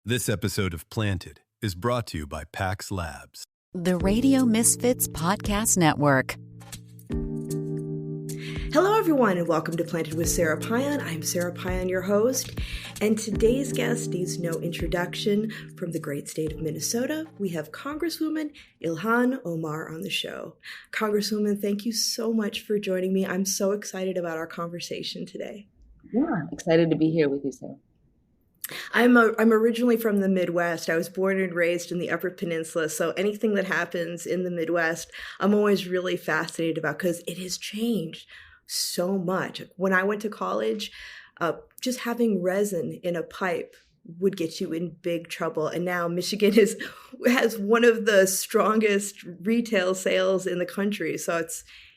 This episode of Planted is brought to you by Pax Labs. The Radio Misfits Podcast Network. Hello, everyone, and welcome to Planted with Sara Payan. I'm Sara Payan, your host, and today's guest needs no introduction. From the great state of Minnesota, we have Congresswoman Ilhan Omar on the show. Congresswoman, thank you so much for joining me. I'm so excited about our conversation today. Yeah, excited to be here with you, Sara. I'm originally from the Midwest. I was born and raised in the Upper Peninsula, so anything that happens in the Midwest, I'm always really fascinated about because it has changed so much. When I went to college, just having resin in a pipe would get you in big trouble. And now Michigan has one of the strongest retail sales in the country. So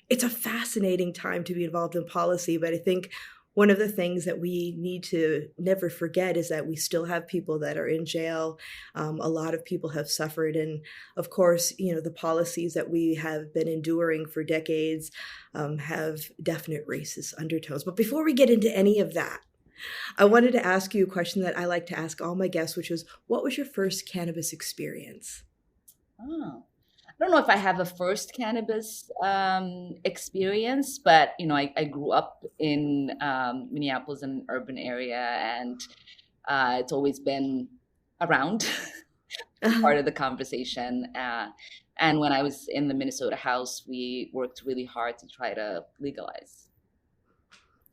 it's a fascinating time to be involved in policy. But I think one of the things that we need to never forget is that we still have people that are in jail. A lot of people have suffered. And of course, the policies that we have been enduring for decades have definite racist undertones. But before we get into any of that, I wanted to ask you a question that I like to ask all my guests, which was, what was your first cannabis experience? Oh, I don't know if I have a first cannabis experience, but I grew up in Minneapolis, in an urban area, and it's always been around, part of the conversation. And when I was in the Minnesota House, we worked really hard to try to legalize.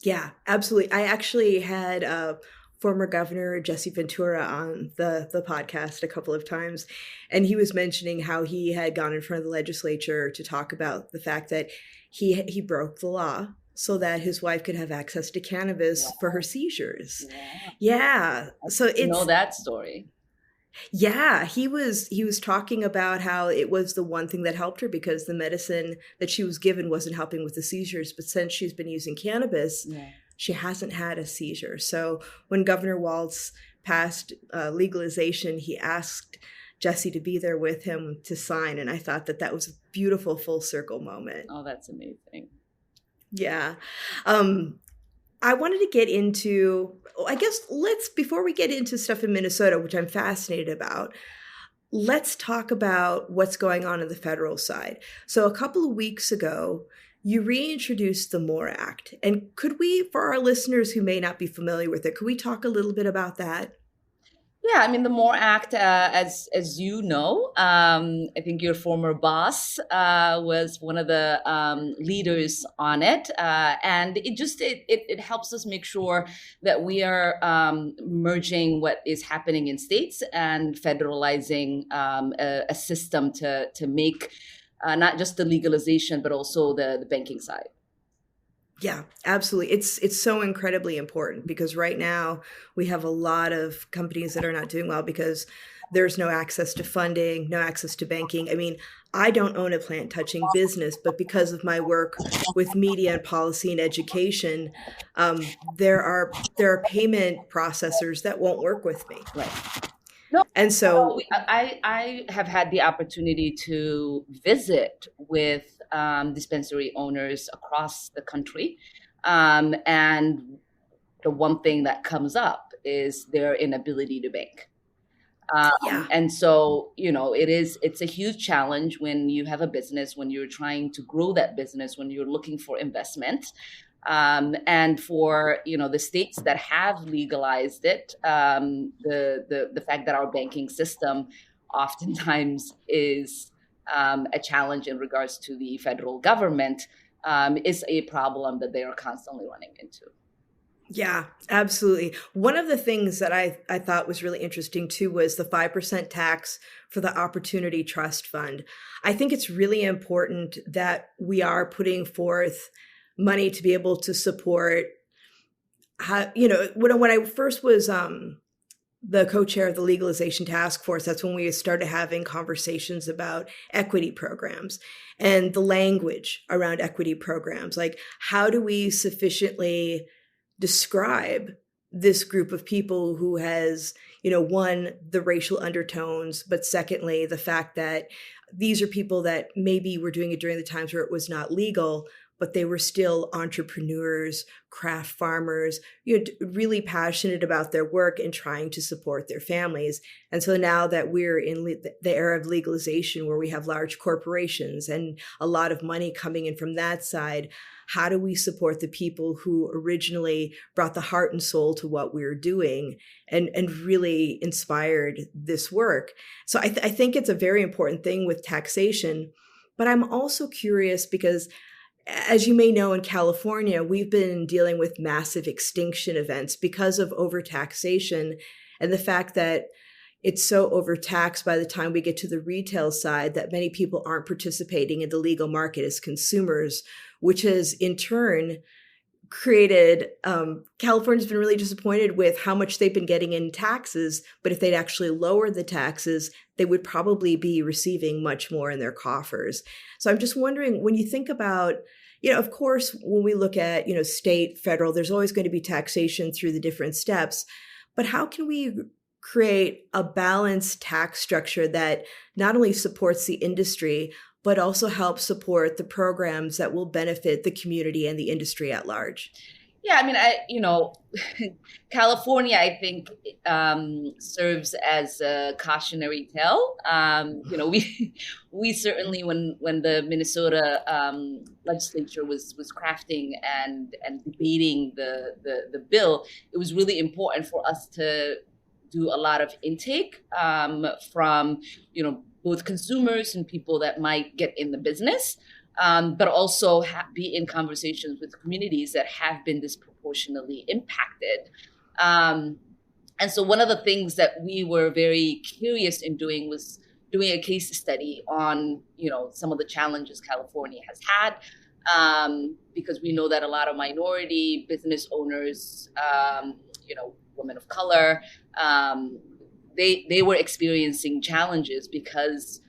Yeah, absolutely. I actually had former Governor Jesse Ventura on the podcast a couple of times, and he was mentioning how he had gone in front of the legislature to talk about the fact that he broke the law so that his wife could have access to cannabis for her seizures. Yeah. So it's that story. Yeah, he was talking about how it was the one thing that helped her because the medicine that she was given wasn't helping with the seizures. But since she's been using cannabis, she hasn't had a seizure. So when Governor Walz passed legalization, he asked Jesse to be there with him to sign. And I thought that was a beautiful full circle moment. Oh, that's amazing. Yeah. I wanted to get into, before we get into stuff in Minnesota, which I'm fascinated about, let's talk about what's going on in the federal side. So a couple of weeks ago, you reintroduced the MORE Act. And could we, for our listeners who may not be familiar with it, could we talk a little bit about that? Yeah, I mean, the MORE Act, as you know, I think your former boss was one of the leaders on it. And it helps us make sure that we are merging what is happening in states and federalizing a system to make not just the legalization, but also the banking side. Yeah, absolutely. It's so incredibly important because right now we have a lot of companies that are not doing well because there's no access to funding, no access to banking. I mean, I don't own a plant touching business, but because of my work with media and policy and education, there are payment processors that won't work with me. Right. No, and so I have had the opportunity to visit with dispensary owners across the country. And the one thing that comes up is their inability to bank. And so, it's a huge challenge when you have a business, when you're trying to grow that business, when you're looking for investment. And for, the states that have legalized it, the fact that our banking system oftentimes is a challenge in regards to the federal government is a problem that they are constantly running into. Yeah, absolutely. One of the things that I thought was really interesting too was the 5% tax for the Opportunity Trust Fund. I think it's really important that we are putting forth money to be able to support when I first was the co-chair of the legalization task force, that's when we started having conversations about equity programs and the language around equity programs. Like, how do we sufficiently describe this group of people who has, one, the racial undertones, but secondly, the fact that these are people that maybe were doing it during the times where it was not legal, but they were still entrepreneurs, craft farmers, really passionate about their work and trying to support their families. And so now that we're in the era of legalization, where we have large corporations and a lot of money coming in from that side, how do we support the people who originally brought the heart and soul to what we're doing and really inspired this work? So I think it's a very important thing with taxation. But I'm also curious because, as you may know, in California, we've been dealing with massive extinction events because of overtaxation and the fact that it's so overtaxed by the time we get to the retail side that many people aren't participating in the legal market as consumers, which has in turn created, California's been really disappointed with how much they've been getting in taxes, but if they'd actually lower the taxes, they would probably be receiving much more in their coffers. So I'm just wondering, when you think about, of course, when we look at, state, federal, there's always going to be taxation through the different steps, but how can we create a balanced tax structure that not only supports the industry, but also help support the programs that will benefit the community and the industry at large? Yeah, I mean, California, I think, serves as a cautionary tale. We certainly, when the Minnesota legislature was crafting and debating the bill, it was really important for us to do a lot of intake from, both consumers and people that might get in the business, but also be in conversations with communities that have been disproportionately impacted. And so one of the things that we were very curious in doing was doing a case study on, some of the challenges California has had, because we know that a lot of minority business owners, women of color, they were experiencing challenges because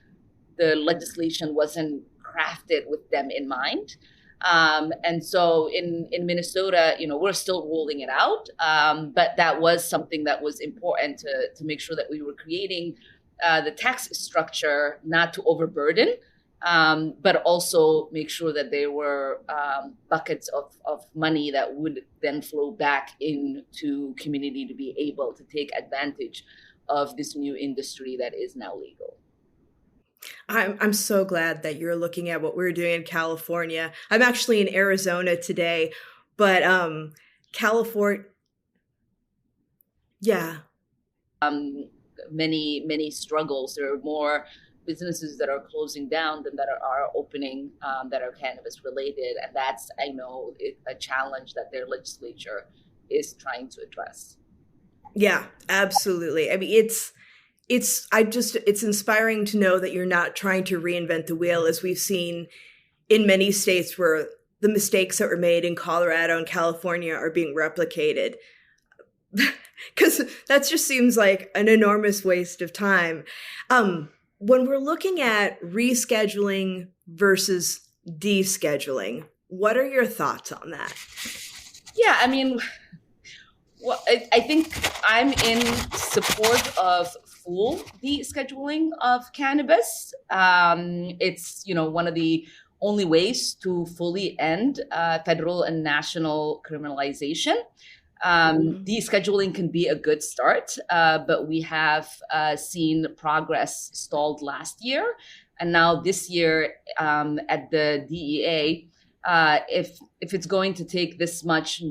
the legislation wasn't crafted with them in mind. And so in Minnesota, we're still rolling it out. But that was something that was important to make sure that we were creating the tax structure not to overburden, but also make sure that there were buckets of money that would then flow back into community to be able to take advantage of this new industry that is now legal. I'm so glad that you're looking at what we're doing in California. I'm actually in Arizona today, but California, yeah. Many struggles. There are more businesses that are closing down than that are opening that are cannabis related, and that's, I know, a challenge that their legislature is trying to address. Yeah, absolutely. I mean, it's inspiring to know that you're not trying to reinvent the wheel, as we've seen in many states where the mistakes that were made in Colorado and California are being replicated. Because that just seems like an enormous waste of time. When we're looking at rescheduling versus descheduling, what are your thoughts on that? Yeah, I mean, well, I think I'm in support of full descheduling of cannabis. It's, one of the only ways to fully end federal and national criminalization. Descheduling can be a good start, but we have seen progress stalled last year. And now this year at the DEA, if it's going to take this much,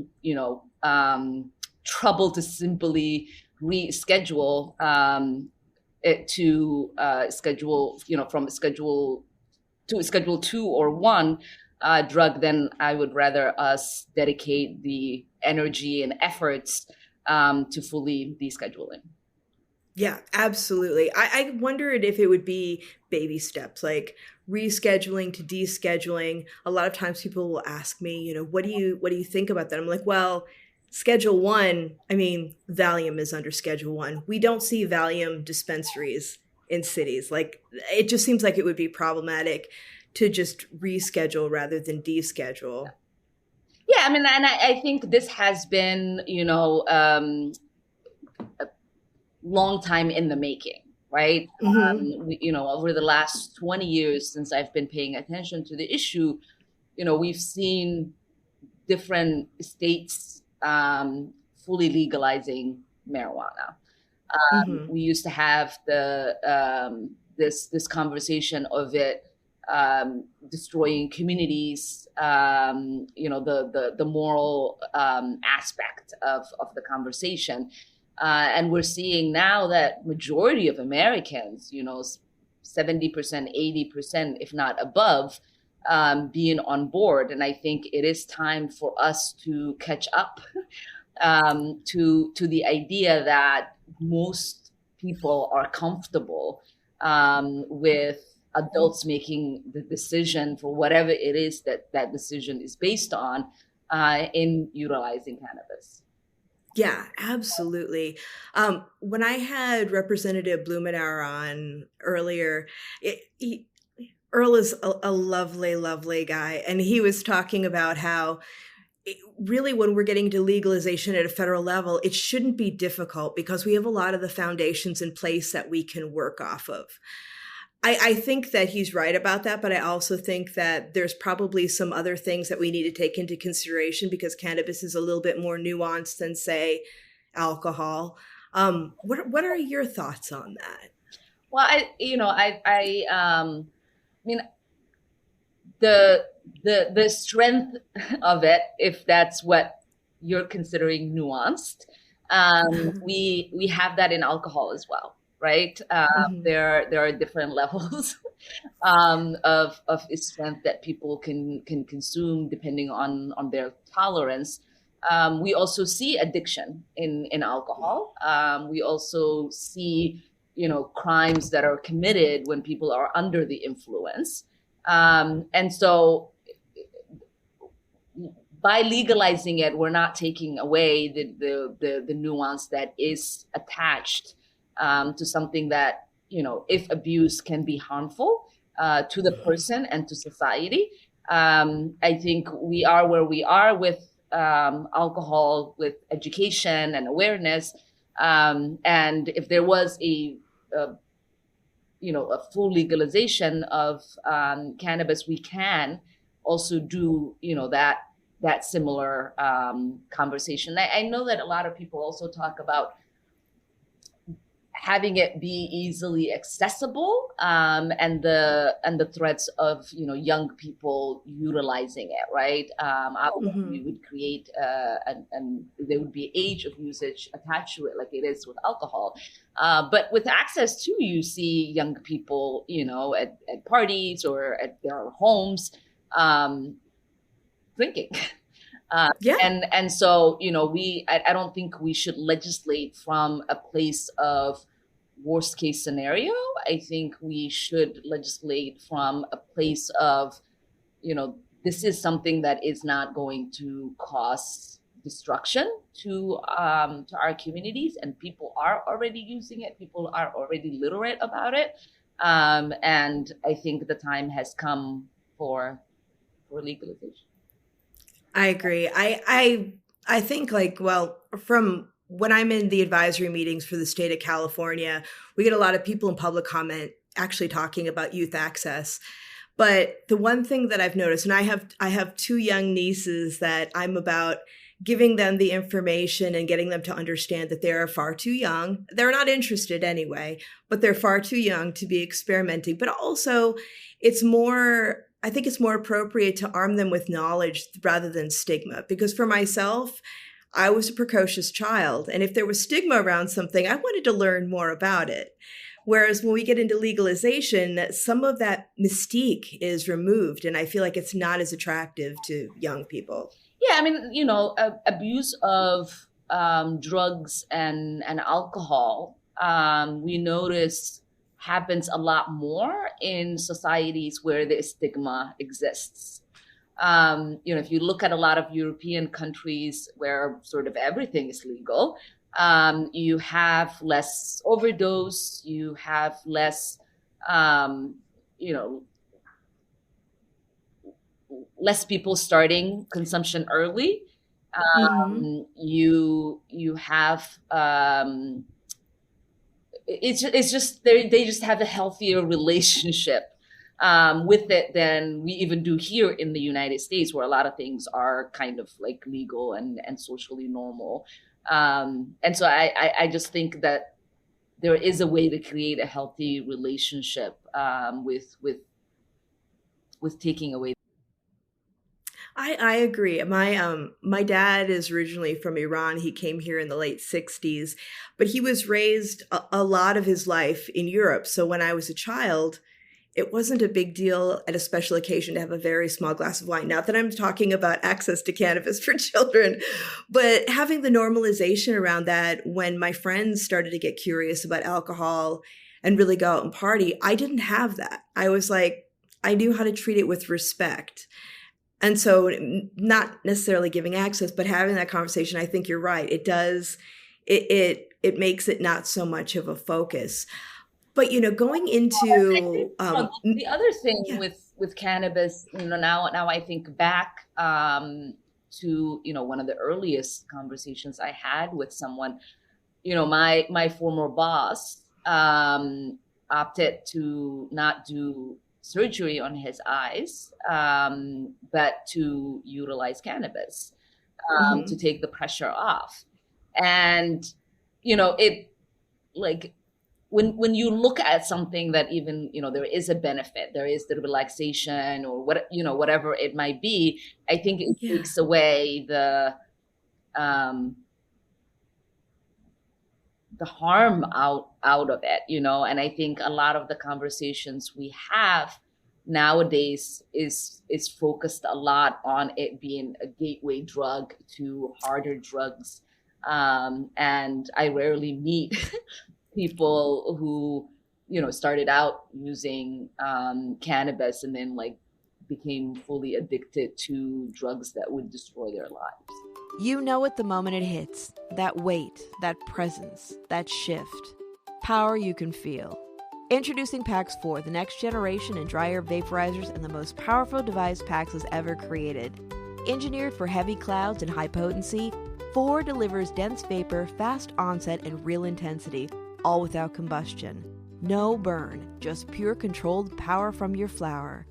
trouble to simply reschedule it to schedule, from Schedule 2 or 1 drug, then I would rather us dedicate the energy and efforts to fully descheduling. Yeah, absolutely. I wondered if it would be baby steps, like rescheduling to descheduling. A lot of times people will ask me, what do you think about that? I'm like, well, Schedule 1, I mean, Valium is under Schedule 1. We don't see Valium dispensaries in cities. Like, it just seems like it would be problematic to just reschedule rather than deschedule. Yeah, I mean, and I think this has been, a long time in the making, right? Mm-hmm. Over the last 20 years since I've been paying attention to the issue, we've seen different states fully legalizing marijuana. We used to have this conversation of it destroying communities, the moral aspect of the conversation. And we're seeing now that majority of Americans, 70%, 80%, if not above, being on board. And I think it is time for us to catch up to the idea that most people are comfortable with adults making the decision for whatever it is that decision is based on in utilizing cannabis. Yeah, absolutely. When I had Representative Blumenauer on earlier, Earl is a lovely, lovely guy. And he was talking about how really when we're getting to legalization at a federal level, it shouldn't be difficult because we have a lot of the foundations in place that we can work off of. I think that he's right about that, but I also think that there's probably some other things that we need to take into consideration because cannabis is a little bit more nuanced than, say, alcohol. What are your thoughts on that? Well, the strength of it, if that's what you're considering nuanced, we have that in alcohol as well. Right. There are different levels of strength that people can consume depending on their tolerance. We also see addiction in alcohol. We also see, crimes that are committed when people are under the influence. And so by legalizing it, we're not taking away the nuance that is attached to something that, if abused, can be harmful to the person and to society. I think we are where we are with alcohol, with education and awareness. And if there was a full legalization of cannabis, we can also do, that similar conversation. I know that a lot of people also talk about having it be easily accessible, and the threats of young people utilizing it, right? We would create and there would be age of usage attached to it, like it is with alcohol. But with access to, you see young people, at parties or at their homes, drinking. And so, I don't think we should legislate from a place of worst case scenario. I think we should legislate from a place of, this is something that is not going to cause destruction to our communities, and people are already using it. People are already literate about it. And I think the time has come for legalization. I agree. I think from when I'm in the advisory meetings for the state of California, we get a lot of people in public comment actually talking about youth access. But the one thing that I've noticed, and I have two young nieces that I'm about giving them the information and getting them to understand that they are far too young. They're not interested anyway, but they're far too young to be experimenting. But also I think it's more appropriate to arm them with knowledge rather than stigma. Because for myself, I was a precocious child. And if there was stigma around something, I wanted to learn more about it. Whereas when we get into legalization, some of that mystique is removed. And I feel like it's not as attractive to young people. Yeah, I mean, abuse of drugs and alcohol, we notice happens a lot more in societies where the stigma exists. If you look at a lot of European countries where sort of everything is legal, you have less overdose, you have less, less people starting consumption early. You have, it's just they just have a healthier relationship with it than we even do here in the United States, where a lot of things are kind of like legal and socially normal. And so I just think that there is a way to create a healthy relationship with taking away. I agree. My dad is originally from Iran. He came here in the late 60s, but he was raised a lot of his life in Europe. So when I was a child, it wasn't a big deal at a special occasion to have a very small glass of wine. Not that I'm talking about access to cannabis for children, but having the normalization around that when my friends started to get curious about alcohol and really go out and party, I didn't have that. I was like, I knew how to treat it with respect. And so not necessarily giving access, but having that conversation, I think you're right. It does, it makes it not so much of a focus. But, going into the other thing yeah. with cannabis, now I think back to, one of the earliest conversations I had with someone, my former boss opted to not do surgery on his eyes, but to utilize cannabis to take the pressure off. And, it like when you look at something that even, there is a benefit, there is the relaxation or whatever it might be, I think it takes away the harm out of it, and I think a lot of the conversations we have nowadays is focused a lot on it being a gateway drug to harder drugs. And I rarely meet people who, started out using cannabis and then became fully addicted to drugs that would destroy their lives. You know it the moment it hits. That weight, that presence, that shift. Power you can feel. Introducing PAX 4, the next generation in dry herb vaporizers and the most powerful device PAX has ever created. Engineered for heavy clouds and high potency, 4 delivers dense vapor, fast onset, and real intensity, all without combustion. No burn, just pure controlled power from your flower.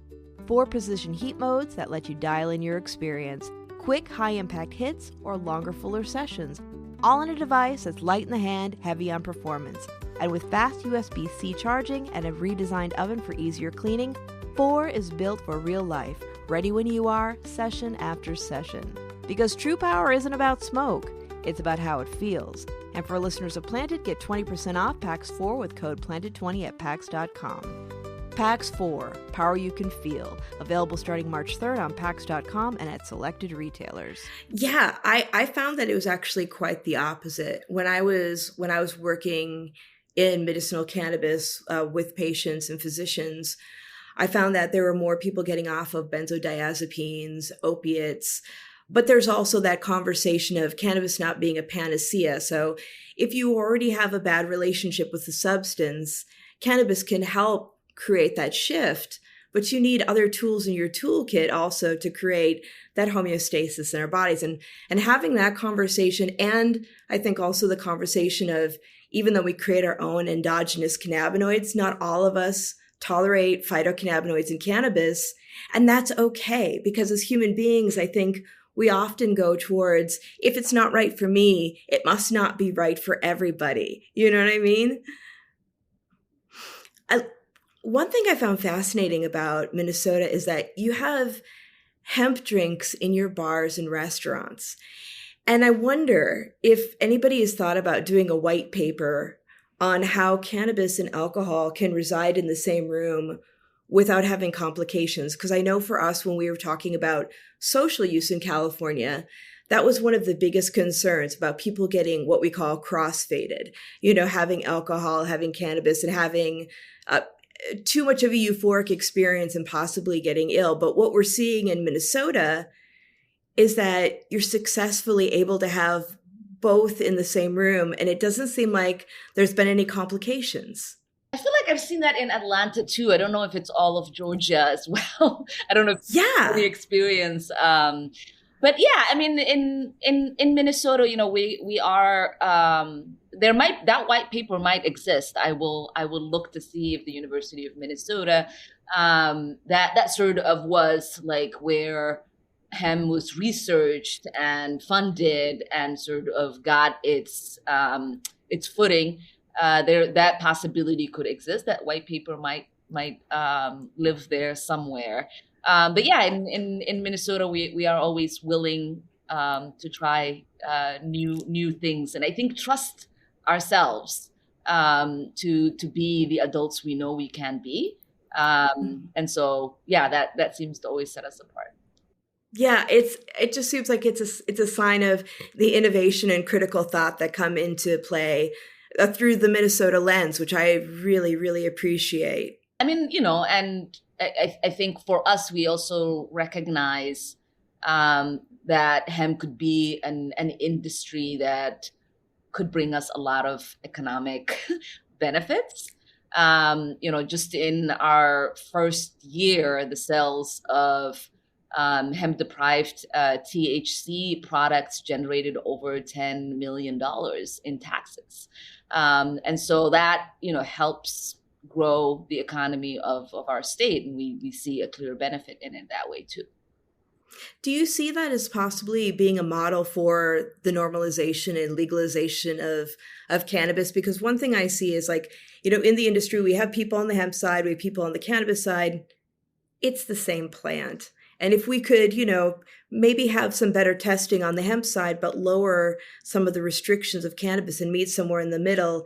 4 precision heat modes that let you dial in your experience. Quick, high-impact hits or longer, fuller sessions, all in a device that's light in the hand, heavy on performance. And with fast USB-C charging and a redesigned oven for easier cleaning, 4 is built for real life, ready when you are, session after session. Because true power isn't about smoke, it's about how it feels. And for listeners of Planted, get 20% off PAX 4 with code PLANTED20 at PAX.com. PAX 4, power you can feel. Available starting March 3rd on PAX.com and at selected retailers. Yeah, I found that it was actually quite the opposite. When I was working in medicinal cannabis with patients and physicians, I found that there were more people getting off of benzodiazepines, opiates, but there's also that conversation of cannabis not being a panacea. So if you already have a bad relationship with the substance, cannabis can help create that shift, but you need other tools in your toolkit also to create that homeostasis in our bodies. And having that conversation, and I think also the conversation of, even though we create our own endogenous cannabinoids, not all of us tolerate phytocannabinoids in cannabis. And that's okay, because as human beings, I think we often go towards, if it's not right for me, it must not be right for everybody. You know what I mean? One thing I found fascinating about Minnesota is that you have hemp drinks in your bars and restaurants. And I wonder if anybody has thought about doing a white paper on how cannabis and alcohol can reside in the same room without having complications. Because I know for us, when we were talking about social use in California, that was one of the biggest concerns about people getting what we call cross-faded, having alcohol, having cannabis, and having too much of a euphoric experience and possibly getting ill. But what we're seeing in Minnesota is that you're successfully able to have both in the same room, and it doesn't seem like there's been any complications. I feel like I've seen that in Atlanta too. I don't know if it's all of Georgia as well. I don't know if it's the experience. But yeah, I mean, in Minnesota, we are that white paper might exist. I will look to see if the University of Minnesota, that sort of was like where hemp was researched and funded and sort of got its footing. That possibility could exist, that white paper might live there somewhere. But yeah, in Minnesota, we are always willing to try new things, and I think trust ourselves to be the adults we know we can be. And so yeah, that seems to always set us apart. Yeah, it just seems like it's a sign of the innovation and critical thought that come into play through the Minnesota lens, which I really, really appreciate. I mean, and I think for us, we also recognize that hemp could be an industry that could bring us a lot of economic benefits. Just in our first year, the sales of hemp-deprived THC products generated over $10 million in taxes. And so that, helps grow the economy of our state. And we see a clear benefit in it that way too. Do you see that as possibly being a model for the normalization and legalization of cannabis? Because one thing I see is like, in the industry, we have people on the hemp side, we have people on the cannabis side. It's the same plant. And if we could, maybe have some better testing on the hemp side, but lower some of the restrictions of cannabis and meet somewhere in the middle,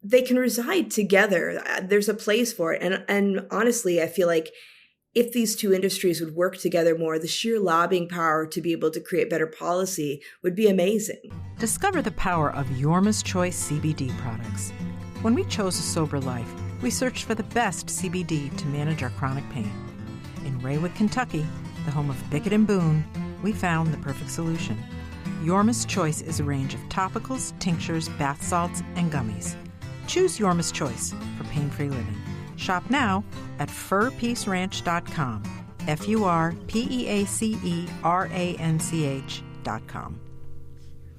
they can reside together. There's a place for it. And honestly, I feel like if these two industries would work together more, the sheer lobbying power to be able to create better policy would be amazing. Discover the power of Yorma's Choice CBD products. When we chose a sober life, we searched for the best CBD to manage our chronic pain. In Raywick, Kentucky, the home of Bickett and Boone, we found the perfect solution. Yorma's Choice is a range of topicals, tinctures, bath salts, and gummies. Choose Yorma's Choice for pain-free living. Shop now at furpeaceranch.com. FURPEACERANCH.com.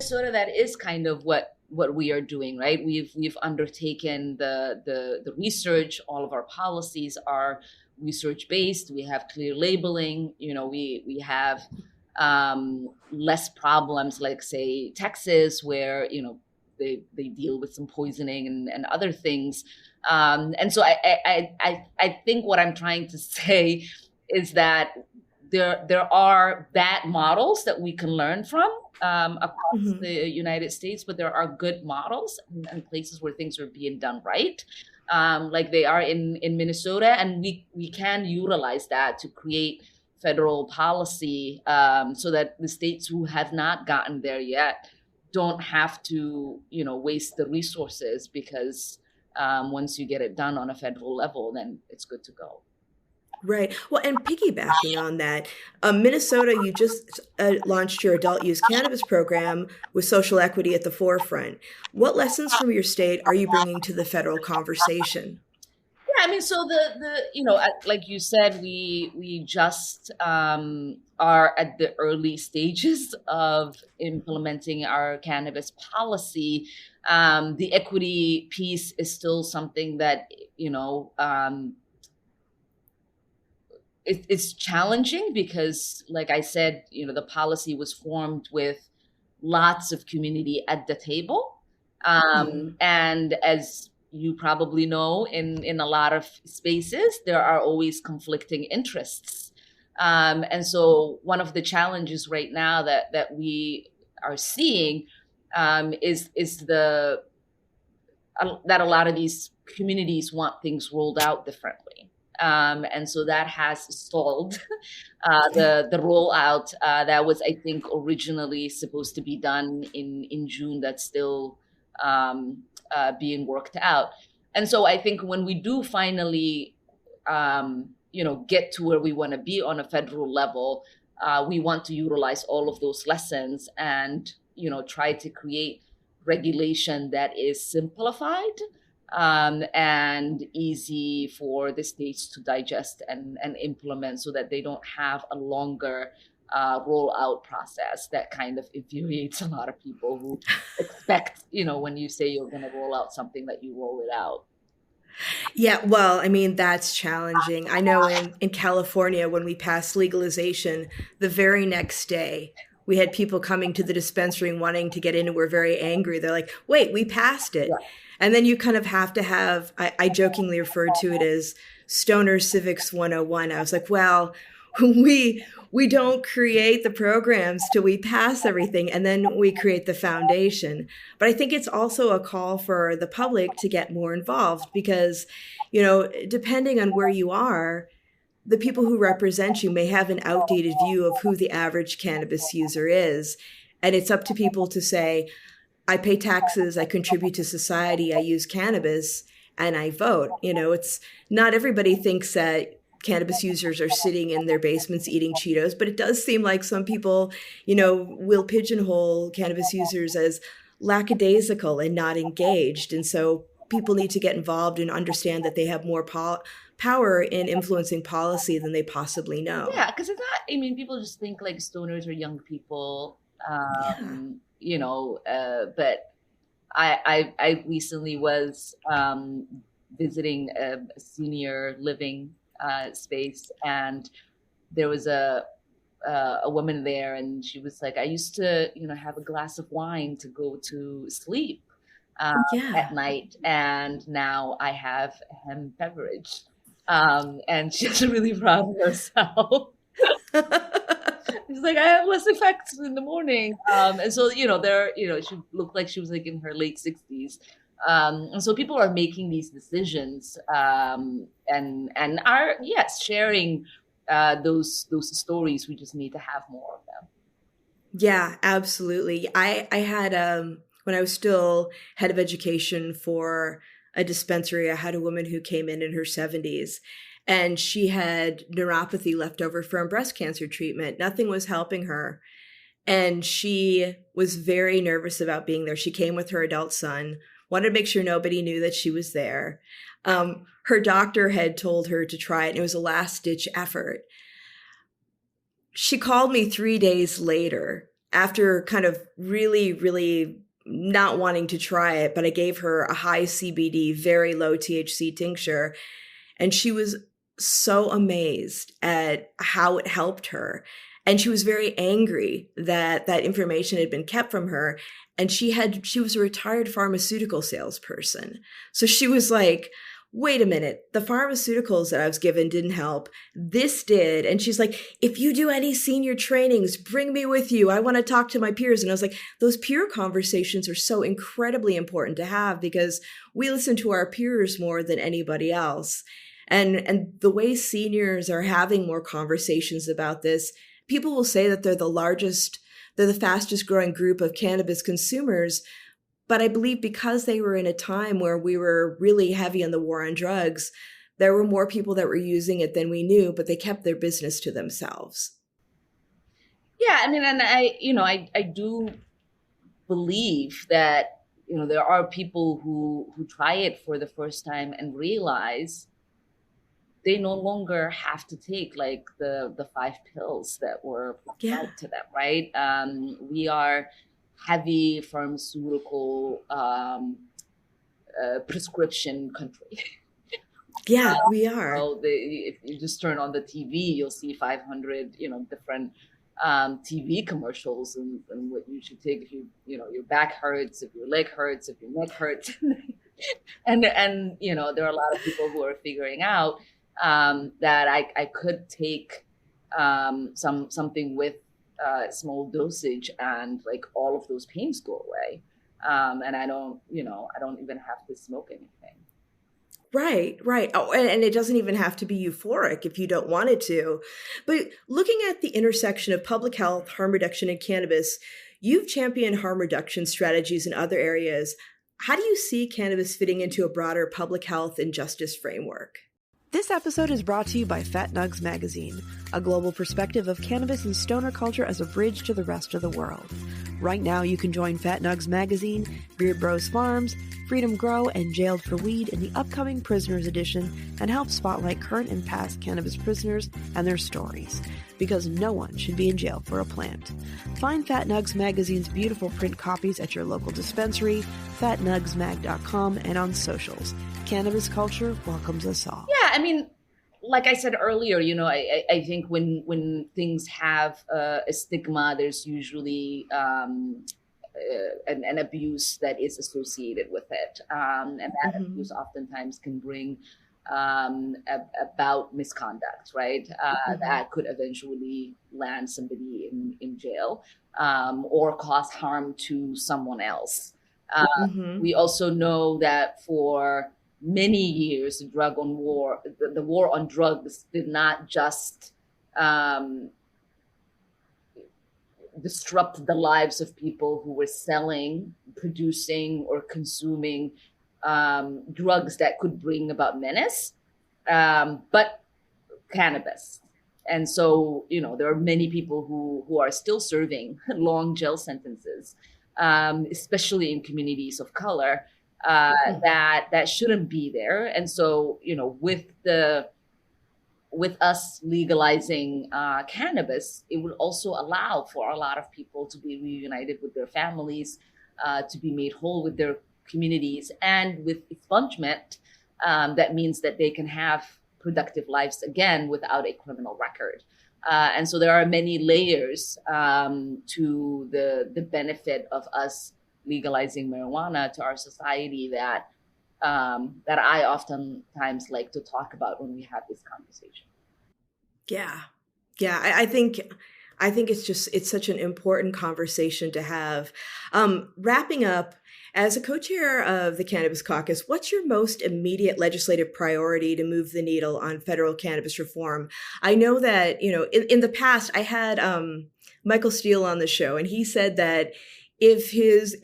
Sort of that is kind of what we are doing, right? We've undertaken the research. All of our policies are research-based. We have clear labeling. We have less problems like, say, Texas, where, they deal with some poisoning and other things. And so I think what I'm trying to say is that there are bad models that we can learn from across the United States, but there are good models and places where things are being done right. Like they are in Minnesota, and we can utilize that to create federal policy so that the states who have not gotten there yet don't have to, waste the resources, because once you get it done on a federal level, then it's good to go. Right. Well, and piggybacking on that, Minnesota, you just launched your adult use cannabis program with social equity at the forefront. What lessons from your state are you bringing to the federal conversation? Yeah, I mean, so like you said, we just are at the early stages of implementing our cannabis policy. The equity piece is still something that, it's challenging because, like I said, the policy was formed with lots of community at the table. And as you probably know, in a lot of spaces, there are always conflicting interests. And so one of the challenges right now that we are seeing is that a lot of these communities want things rolled out differently. And so that has stalled the rollout that was, I think, originally supposed to be done in June. That's still being worked out. And so I think when we do finally, get to where we want to be on a federal level, we want to utilize all of those lessons and, try to create regulation that is simplified and easy for the states to digest and implement, so that they don't have a longer rollout process that kind of infuriates a lot of people who expect, when you say you're going to roll out something, that you roll it out. Yeah, well, I mean, that's challenging. I know in California, when we passed legalization, the very next day, we had people coming to the dispensary and wanting to get in and were very angry. They're like, wait, we passed it. Yeah. And then you kind of have to have, I jokingly referred to it as Stoner Civics 101. I was like, well, we don't create the programs till we pass everything, and then we create the foundation. But I think it's also a call for the public to get more involved because, depending on where you are, the people who represent you may have an outdated view of who the average cannabis user is. And it's up to people to say, I pay taxes, I contribute to society, I use cannabis, and I vote. It's not everybody thinks that cannabis users are sitting in their basements eating Cheetos, but it does seem like some people, will pigeonhole cannabis users as lackadaisical and not engaged. And so people need to get involved and understand that they have more power in influencing policy than they possibly know. Yeah, because it's not, people just think like stoners are young people, but I recently was visiting a senior living space, and there was a woman there, and she was like, I used to have a glass of wine to go to sleep at night, and now I have a hemp beverage, and she's really proud of herself. She's like, I have less effects in the morning, and so she looked like she was like in her late 60s. And so people are making these decisions and are, sharing those stories. We just need to have more of them. Yeah, absolutely. I had, when I was still head of education for a dispensary, I had a woman who came in her 70s, and she had neuropathy left over from breast cancer treatment. Nothing was helping her. And she was very nervous about being there. She came with her adult son, wanted to make sure nobody knew that she was there. Her doctor had told her to try it, and it was a last-ditch effort. She called me 3 days later after kind of really, really not wanting to try it, but I gave her a high CBD, very low THC tincture, and she was so amazed at how it helped her. And she was very angry that that information had been kept from her. And she was a retired pharmaceutical salesperson. So she was like, wait a minute, the pharmaceuticals that I was given didn't help. This did. And she's like, if you do any senior trainings, bring me with you. I want to talk to my peers. And I was like, those peer conversations are so incredibly important to have because we listen to our peers more than anybody else. And the way seniors are having more conversations about this, people will say that they're the fastest growing group of cannabis consumers. But I believe because they were in a time where we were really heavy on the war on drugs, there were more people that were using it than we knew, but they kept their business to themselves. Yeah, I mean, and I do believe that, there are people who try it for the first time and realize they no longer have to take like the 5 pills that were prescribed to them, right? We are heavy pharmaceutical prescription country. Yeah, we are. If you just turn on the TV, you'll see 500, different TV commercials and what you should take if your back hurts, if your leg hurts, if your neck hurts, and there are a lot of people who are figuring out that I could take something with small dosage and like all of those pains go away, and I don't even have to smoke anything. Right. Oh, and it doesn't even have to be euphoric if you don't want it to. But looking at the intersection of public health, harm reduction, and cannabis, you've championed harm reduction strategies in other areas. How do you see cannabis fitting into a broader public health and justice framework? This episode is brought to you by Fat Nugs Magazine, a global perspective of cannabis and stoner culture as a bridge to the rest of the world. Right now, you can join Fat Nugs Magazine, Beard Bros Farms, Freedom Grow, and Jailed for Weed in the upcoming Prisoners Edition and help spotlight current and past cannabis prisoners and their stories, because no one should be in jail for a plant. Find Fat Nugs Magazine's beautiful print copies at your local dispensary, fatnugsmag.com, and on socials. Cannabis culture welcomes us all. Yeah, I mean, like I said earlier, I think when things have a stigma, there's usually an abuse that is associated with it. And that abuse oftentimes can bring about misconduct, right? That could eventually land somebody in jail or cause harm to someone else. We also know that for many years, the war on drugs did not just disrupt the lives of people who were selling, producing, or consuming drugs that could bring about menace, but cannabis. And so, there are many people who are still serving long jail sentences, especially in communities of color, that shouldn't be there. And so, with us legalizing cannabis, it will also allow for a lot of people to be reunited with their families, to be made whole with their communities, and with expungement, that means that they can have productive lives again without a criminal record. And so there are many layers to the benefit of us legalizing marijuana to our society that I oftentimes like to talk about when we have this conversation. Yeah. I think it's such an important conversation to have. Wrapping up, as a co-chair of the Cannabis Caucus, what's your most immediate legislative priority to move the needle on federal cannabis reform? I know that, in the past, I had Michael Steele on the show, and he said that if his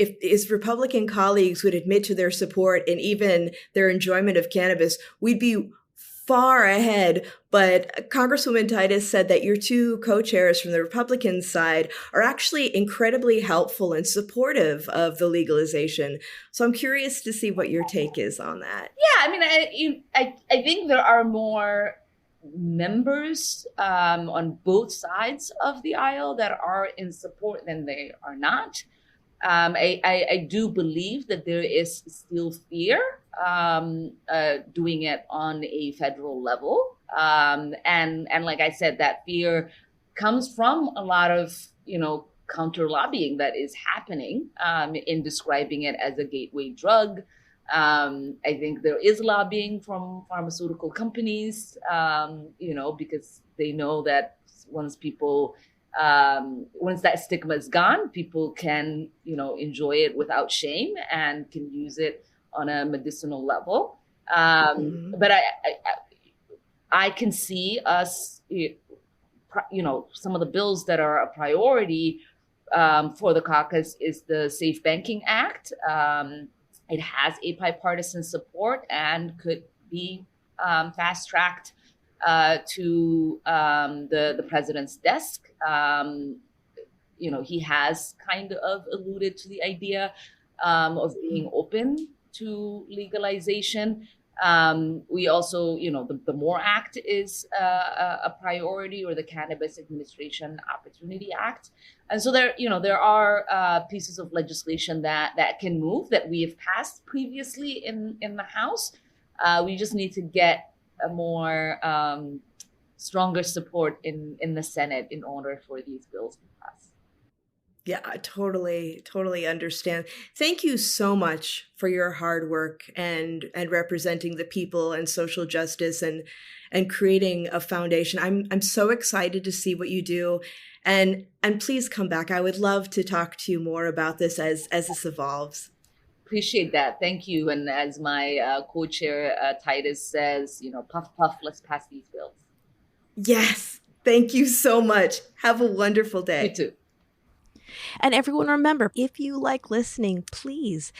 Republican colleagues would admit to their support and even their enjoyment of cannabis, we'd be far ahead. But Congresswoman Titus said that your two co-chairs from the Republican side are actually incredibly helpful and supportive of the legalization. So I'm curious to see what your take is on that. Yeah, I mean, I think there are more members on both sides of the aisle that are in support than they are not. I do believe that there is still fear doing it on a federal level. And like I said, that fear comes from a lot of, counter lobbying that is happening in describing it as a gateway drug. I think there is lobbying from pharmaceutical companies, because they know that once that stigma is gone, people can, enjoy it without shame and can use it on a medicinal level. But I can see us, some of the bills that are a priority for the caucus is the Safe Banking Act. It has a bipartisan support and could be fast-tracked to the president's desk. He has kind of alluded to the idea of being open to legalization. We also, the MORE Act is a priority, or the Cannabis Administration Opportunity Act. And so there are pieces of legislation that can move, that we have passed previously in the House. We just need to get a more stronger support in the Senate in order for these bills to pass. Yeah, I totally understand. Thank you so much for your hard work and representing the people and social justice and creating a foundation. I'm so excited to see what you do, and please come back. I would love to talk to you more about this as this evolves. Appreciate that. Thank you. And as my co-chair Titus says, puff, puff, let's pass these bills. Yes. Thank you so much. Have a wonderful day. You too. And everyone, remember, if you like listening, please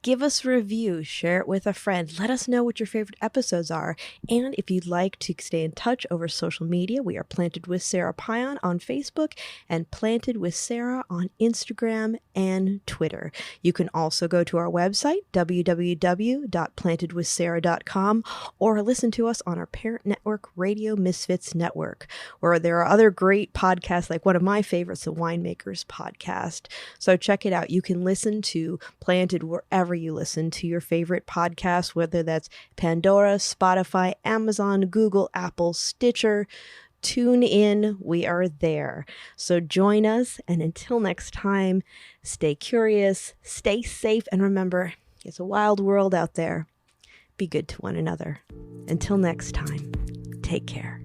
Give us a review, share it with a friend, let us know what your favorite episodes are, and if you'd like to stay in touch over social media, we are Planted with Sara Pion on Facebook and Planted with Sara on Instagram and Twitter. You can also go to our website, www.plantedwithsara.com, or listen to us on our parent network, Radio Misfits Network, where there are other great podcasts, like one of my favorites, the Winemakers Podcast. So check it out. You can listen to Planted wherever you listen to your favorite podcast, whether that's Pandora, Spotify, Amazon, Google, Apple, Stitcher. Tune in. We are there. So join us. And until next time, stay curious, stay safe, and remember, it's a wild world out there. Be good to one another. Until next time, take care.